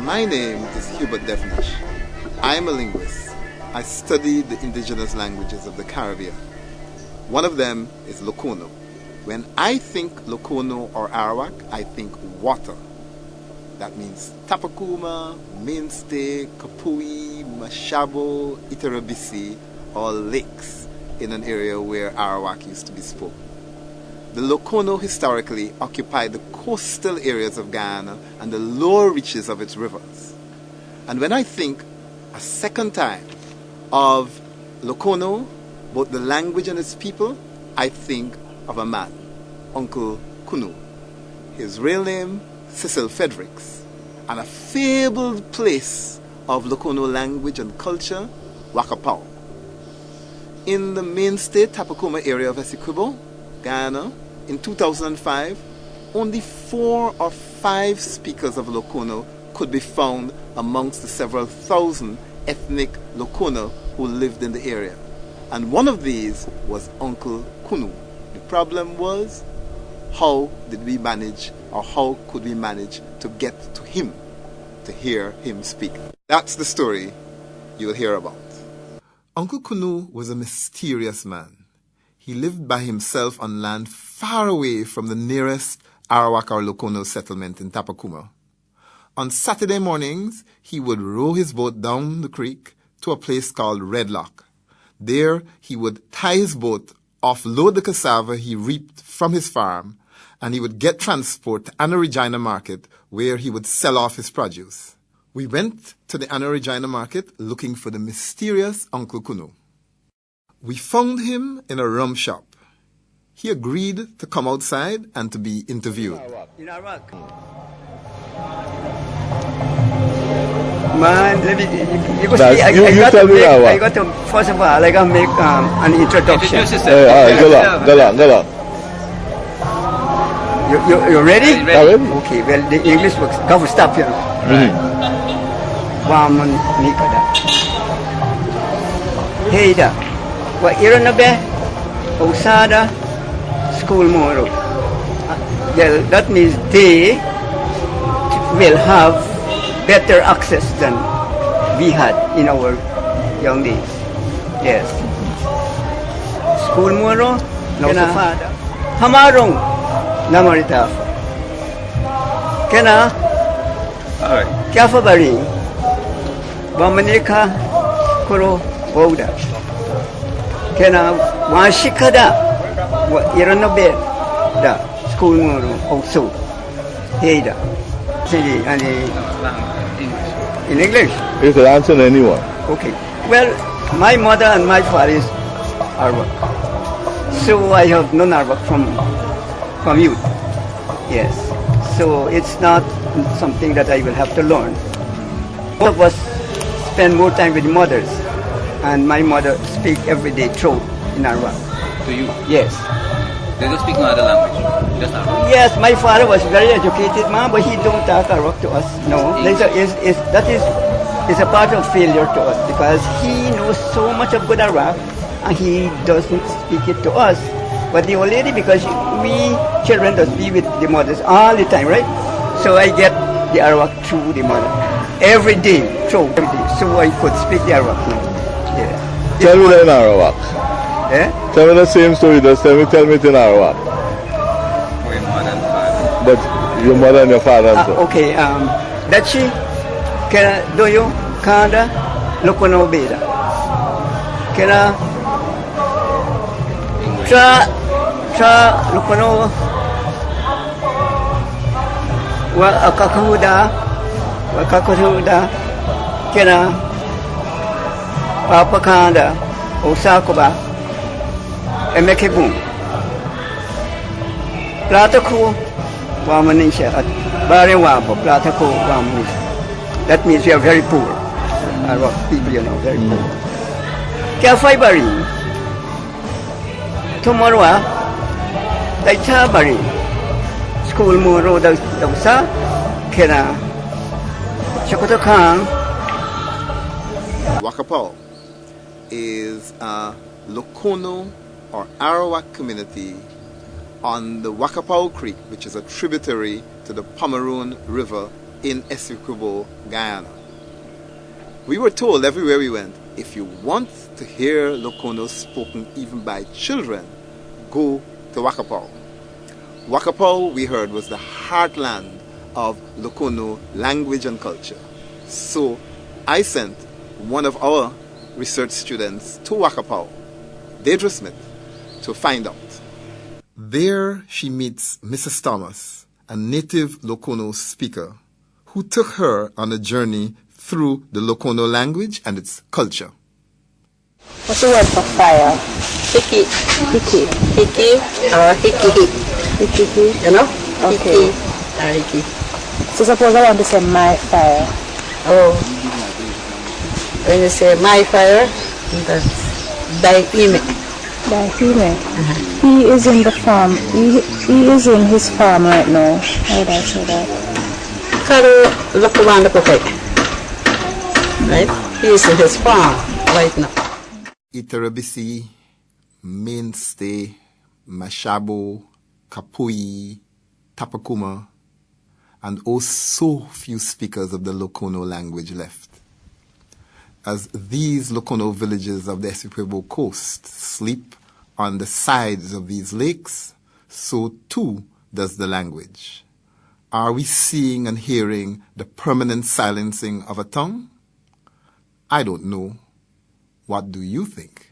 My name is Hubert Devnish. I'm a linguist. I study the indigenous languages of the Caribbean. One of them is Lokono. When I think Lokono or Arawak, I think water. That means Tapakuma, Mainstay, Kapui, Mashabo, Iterabisi, or lakes in an area where Arawak used to be spoken. The Lokono historically occupied the coastal areas of Guyana and the lower reaches of its rivers. And when I think a second time of Lokono, both the language and its people, I think of a man, Uncle Kunu. His real name, Cecil Fredericks, and a fabled place of Lokono language and culture, Wakapau. In the Mainstay Tapakuma area of Essequibo, Guyana, in 2005, only 4 or 5 speakers of Lokono could be found amongst the several thousand ethnic Lokono who lived in the area. And one of these was Uncle Kunu. The problem was, how did we manage, or how could we manage to get to him, to hear him speak? That's the story you'll hear about. Uncle Kunu was a mysterious man. He lived by himself on land far away from the nearest Arawak or Lokono settlement in Tapakuma. On Saturday mornings, he would row his boat down the creek to a place called Red Lock. There, he would tie his boat, offload the cassava he reaped from his farm, and he would get transport to Anna Regina Market, where he would sell off his produce. We went to the Anna Regina Market looking for the mysterious Uncle Kunu. We found him in a rum shop. He agreed to come outside and to be interviewed. In Arawak. Man, let me, you go see, I got to, first of all, I got to make an introduction. Go on. You ready? Okay, well, the English works. Go for stop here. Waman Nikada. Hey da. Wa iranabe Osada School Moro. Well, that means they will have better access than we had in our young days. Yes. School Moro, no fada. Hamarong namarita. Kena? Alright. Kya fa bari? Wamanika kuro woda. Kena washikada wa iranabe da school moro also. Hey da. In English? You can answer anyone. Okay. Well, my mother and my father is Arawak. So I have known Arawak from youth. Yes. So it's not something that I will have to learn. Both of us spend more time with mothers. And my mother speak every day through in Arawak. To you? Yes. They don't speak no other language? Just Arawak? Yes, my father was very educated, man, but he don't talk Arawak to us. No, that is a part of failure to us because he knows so much of good Arawak and he doesn't speak it to us. But the old lady, because we children just be with the mothers all the time, right? So I get the Arawak through the mother. Every day, so I could speak the Arawak now. Yeah. Tell me that in Arawak. Eh? Tell me the same story, just tell me it in Arawak. For your mother and father. But your mother and your father also. Okay, Dachi, kena doyo, kanda, lokono beda. Kena tra lokono wa akakuhuda, kena papa kanda, osakoba, emekebun. Plataku wa manisha at bare wabo, plataku wa manisha. That means we are very poor. Arawak people, you know, very poor. Kaya bari. Tomorrow, daita bari. School moro da sa kena. Shakoto kan. Wakapau is a Lokono or Arawak community on the Wakapau Creek, which is a tributary to the Pomeroon River in Essequibo, Guyana. We were told everywhere we went, if you want to hear Lokono spoken even by children, go to Wakapau. Wakapau, we heard, was the heartland of Lokono language and culture. So I sent one of our research students to Wakapau, Deidre Smith, to find out. There she meets Mrs. Thomas, a native Lokono speaker, who took her on a journey through the Lokono language and its culture. What's the word for fire? Hiki. Hiki. Hiki or hiki. Hiki. You know? Okay. Hiki or hiki. So suppose I want to say my fire. Oh. When you say my fire, that's Daihime. Daihime. He is in the farm. He is in his farm right now. How would I say that? Karu Lakuwanda Kokai. Right? He is in his farm right now. Iterabisi, Mainstay, Mashabo, Kapui, Tapakuma, and oh so few speakers of the Lokono language left. As these Lokono villages of the Essequibo coast sleep on the sides of these lakes, so too does the language. Are we seeing and hearing the permanent silencing of a tongue? I don't know. What do you think?